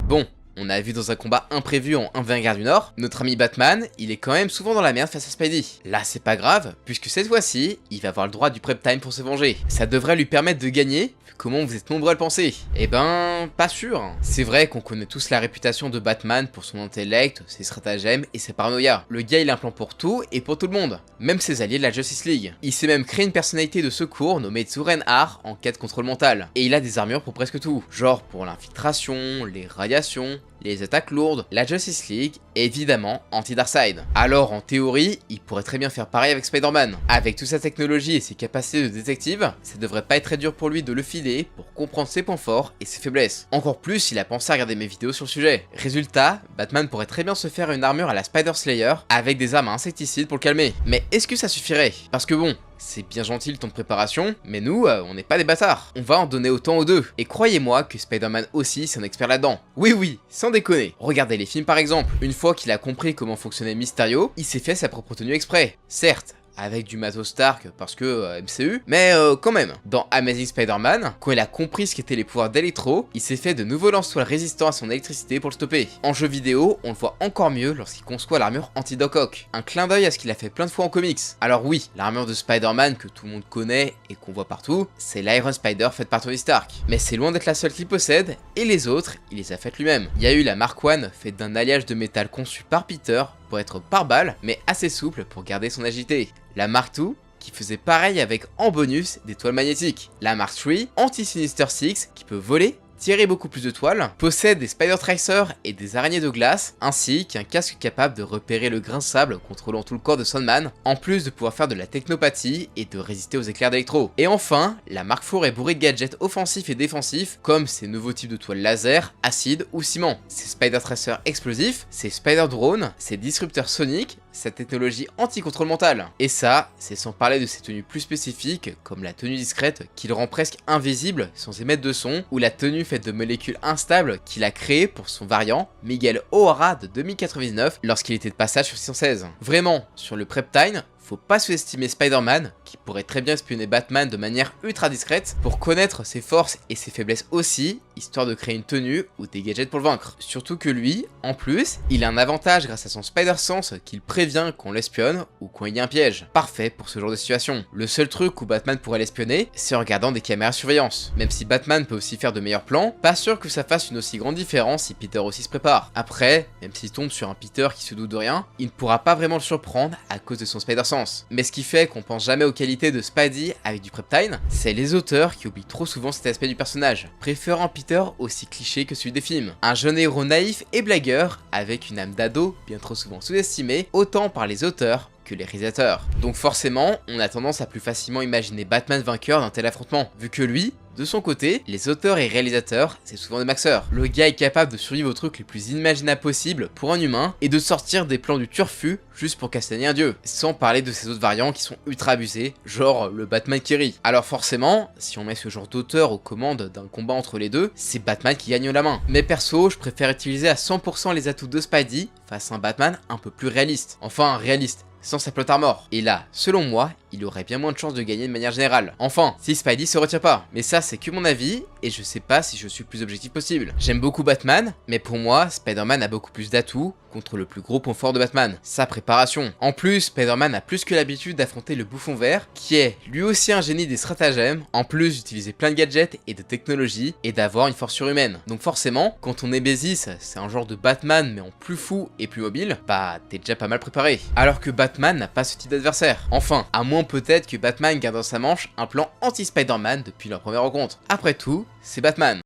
Bon, on a vu dans un combat imprévu en 1v1 Gare du Nord, notre ami Batman, il est quand même souvent dans la merde face à Spidey. Là c'est pas grave, puisque cette fois-ci, il va avoir le droit du prep time pour se venger. Ça devrait lui permettre de gagner, vu comment vous êtes nombreux à le penser. Eh ben, pas sûr. C'est vrai qu'on connaît tous la réputation de Batman pour son intellect, ses stratagèmes et ses paranoïas. Le gars il a un plan pour tout et pour tout le monde, même ses alliés de la Justice League. Il s'est même créé une personnalité de secours nommée Tsuren-Har en cas de contrôle mental. Et il a des armures pour presque tout, genre pour l'infiltration, les radiations, les attaques lourdes, la Justice League et évidemment anti-Darkseid. Alors en théorie, il pourrait très bien faire pareil avec Spider-Man. Avec toute sa technologie et ses capacités de détective, ça devrait pas être très dur pour lui de le filer pour comprendre ses points forts et ses faiblesses. Encore plus, il a pensé à regarder mes vidéos sur le sujet. Résultat, Batman pourrait très bien se faire une armure à la Spider-Slayer avec des armes à insecticides pour le calmer. Mais est-ce que ça suffirait? Parce que bon, c'est bien gentil le temps de préparation, mais nous, on n'est pas des bâtards. On va en donner autant aux deux. Et croyez-moi que Spider-Man aussi, c'est un expert là-dedans. Oui, sans déconner. Regardez les films par exemple. Une fois qu'il a compris comment fonctionnait Mysterio, il s'est fait sa propre tenue exprès. Certes, avec du matos Stark parce que MCU, mais quand même. Dans Amazing Spider-Man, quand il a compris ce qu'étaient les pouvoirs d'Electro, il s'est fait de nouveaux lance-toiles résistants à son électricité pour le stopper. En jeu vidéo, on le voit encore mieux lorsqu'il conçoit l'armure anti-Doc Ock. Un clin d'œil à ce qu'il a fait plein de fois en comics. Alors oui, l'armure de Spider-Man que tout le monde connaît et qu'on voit partout, c'est l'Iron Spider faite par Tony Stark. Mais c'est loin d'être la seule qu'il possède, et les autres, il les a faites lui-même. Il y a eu la Mark I faite d'un alliage de métal conçu par Peter pour être par balle, mais assez souple pour garder son agilité. La Mark II, qui faisait pareil avec en bonus des toiles magnétiques. La Mark III, anti-Sinister Six, qui peut voler, tirer beaucoup plus de toiles, possède des Spider Tracers et des araignées de glace, ainsi qu'un casque capable de repérer le grain de sable contrôlant tout le corps de Sandman, en plus de pouvoir faire de la technopathie et de résister aux éclairs d'électro. Et enfin, la Mark IV est bourrée de gadgets offensifs et défensifs, comme ces nouveaux types de toiles laser, acide ou ciment, ses Spider Tracers explosifs, ses Spider Drones, ses disrupteurs soniques, sa technologie anti-contrôle mental. Et ça, c'est sans parler de ses tenues plus spécifiques, comme la tenue discrète qui le rend presque invisible sans émettre de son, ou la tenue faite de molécules instables qu'il a créée pour son variant, Miguel O'Hara de 2099, lorsqu'il était de passage sur 616. Vraiment, sur le prep time, faut pas sous-estimer Spider-Man, qui pourrait très bien espionner Batman de manière ultra discrète pour connaître ses forces et ses faiblesses aussi, histoire de créer une tenue ou des gadgets pour le vaincre. Surtout que lui, en plus, il a un avantage grâce à son Spider-Sense qu'il prévient qu'on l'espionne ou quand il y a un piège. Parfait pour ce genre de situation. Le seul truc où Batman pourrait l'espionner, c'est en regardant des caméras de surveillance. Même si Batman peut aussi faire de meilleurs plans, pas sûr que ça fasse une aussi grande différence si Peter aussi se prépare. Après, même s'il tombe sur un Peter qui se doute de rien, il ne pourra pas vraiment le surprendre à cause de son Spider-Sense. Mais ce qui fait qu'on pense jamais aux qualités de Spidey avec du prep time, c'est les auteurs qui oublient trop souvent cet aspect du personnage, préférant Peter aussi cliché que celui des films. Un jeune héros naïf et blagueur, avec une âme d'ado bien trop souvent sous-estimée, autant par les auteurs que les réalisateurs. Donc forcément, on a tendance à plus facilement imaginer Batman vainqueur d'un tel affrontement, vu que lui, de son côté, les auteurs et réalisateurs, c'est souvent des maxeurs. Le gars est capable de survivre aux trucs les plus inimaginables possibles pour un humain et de sortir des plans du turfu juste pour castagner un dieu. Sans parler de ces autres variants qui sont ultra abusés, genre le Batman qui rit. Alors forcément, si on met ce genre d'auteur aux commandes d'un combat entre les deux, c'est Batman qui gagne la main. Mais perso, je préfère utiliser à 100% les atouts de Spidey face à un Batman un peu plus réaliste. Enfin, réaliste, sans sa plot armor. Et là, selon moi, il aurait bien moins de chances de gagner de manière générale. Enfin, si Spidey se retire pas. Mais ça, c'est que mon avis, et je sais pas si je suis le plus objectif possible. J'aime beaucoup Batman, mais pour moi, Spider-Man a beaucoup plus d'atouts contre le plus gros point fort de Batman, sa préparation. En plus, Spider-Man a plus que l'habitude d'affronter le bouffon vert, qui est lui aussi un génie des stratagèmes, en plus d'utiliser plein de gadgets et de technologies, et d'avoir une force surhumaine. Donc forcément, quand on est Bézis, c'est un genre de Batman mais en plus fou et plus mobile, bah t'es déjà pas mal préparé. Alors que Batman n'a pas ce type d'adversaire. Enfin, à moins peut-être que Batman garde dans sa manche un plan anti-Spider-Man depuis leur première rencontre. Après tout, c'est Batman.